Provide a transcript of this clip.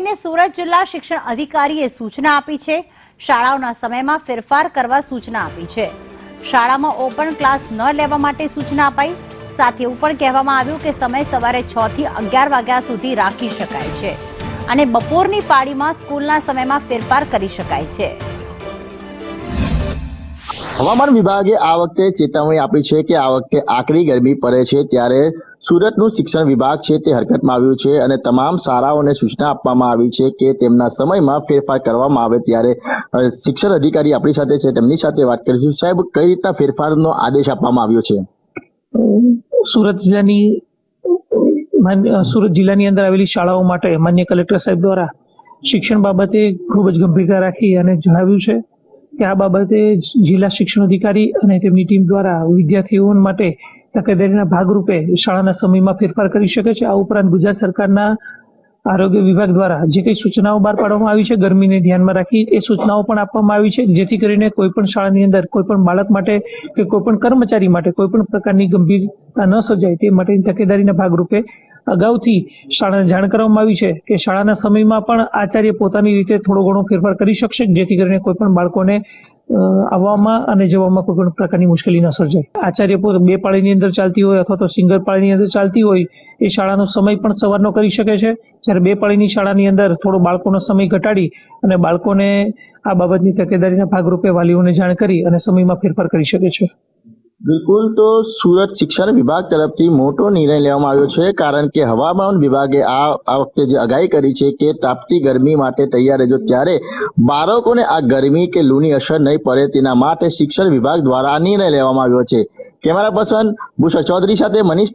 લઈને સુરત જિલ્લા શિક્ષણ અધિકારીએ સૂચના આપી છે। શાળાઓના સમયમાં ફેરફાર કરવા સૂચના આપી છે। શાળામાં ઓપન ક્લાસ ન લેવા માટે સૂચના અપાઈ। સાથે એવું પણ કહેવામાં આવ્યું કે સમય સવારે 6 થી 11 વાગ્યા સુધી રાખી શકાય છે અને બપોરની પાળીમાં સ્કૂલના સમયમાં ફેરફાર કરી શકાય છે। હવામાન વિભાગે આ વખતે ચેતવણી આપી છે કે આ વખતે આકરી ગરમી પડે છે, ત્યારે સુરતનું શિક્ષણ વિભાગ છે તે હરકતમાં આવ્યું છે અને તમામ શાળાઓને સૂચના આપવામાં આવી છે કે તેમના સમયમાં ફેરફાર કરવામાં આવે। ત્યારે શિક્ષણ અધિકારી આપણી સાથે છે, તેમની સાથે વાત કરીશું। સાહેબ, કઈ રીતના ફેરફારનો આદેશ આપવામાં આવ્યો છે? સુરત જિલ્લાની અંદર આવેલી શાળાઓ માટે માન્ય કલેક્ટર સાહેબ દ્વારા શિક્ષણ બાબતે ખૂબ જ ગંભીરતા રાખી અને જણાવ્યું છે કે આ બાબતે જિલ્લા શિક્ષણ અધિકારી અને તેમની ટીમ દ્વારા વિદ્યાર્થીઓ માટે તકેદારીના ભાગરૂપે શાળાના સમયમાં ફેરફાર કરી શકે છે। આ ઉપરાંત ગુજરાત સરકારના આરોગ્ય વિભાગ દ્વારા જે કંઈ સૂચનાઓ બહાર પાડવામાં આવી છે ગરમીને ધ્યાનમાં રાખી એ સૂચનાઓ પણ આપવામાં આવી છે, જેથી કરીને કોઈ પણ શાળાની અંદર કોઈ પણ બાળક માટે કે કોઈ પણ કર્મચારી માટે કોઈ પણ પ્રકારની ગંભીરતા ન સર્જાય તે માટેની તકેદારીના ભાગરૂપે અગાઉથી શાળાને જાણ કરવામાં આવી છે કે શાળાના સમયમાં પણ આચાર્ય પોતાની રીતે થોડો ઘણો ફેરફાર કરી શકશે, જેથી કરીને કોઈ પણ બાળકોને આવવામાં અને જવામાં કોઈ પણ પ્રકારની મુશ્કેલી ન સર્જાય। આચાર્ય બે પાળીની અંદર ચાલતી હોય અથવા તો સિંગલ પાળીની અંદર ચાલતી હોય એ શાળાનો સમય પણ સવારનો કરી શકે છે, જ્યારે બે પાળીની શાળાની અંદર થોડો બાળકોનો સમય ઘટાડી અને બાળકોને આ બાબતની તકેદારીના ભાગરૂપે વાલીઓને જાણ કરી અને સમયમાં ફેરફાર કરી શકે છે। બિલકુલ, તો સુરત શિક્ષણ વિભાગ તરફથી મોટો નિર્ણય લેવામાં આવ્યો છે, કારણ કે હવામાન વિભાગે આ વખતે જે આગાહી કરી છે કે તાપતી ગરમી માટે તૈયાર રહેજો, ત્યારે બાળકોને આ ગરમી કે લૂની અસર નહીં પડે તેના માટે શિક્ષણ વિભાગ દ્વારા આ નિર્ણય લેવામાં આવ્યો છે। કેમેરા પર્સન ભૂષણ ચૌધરી સાથે મનીષ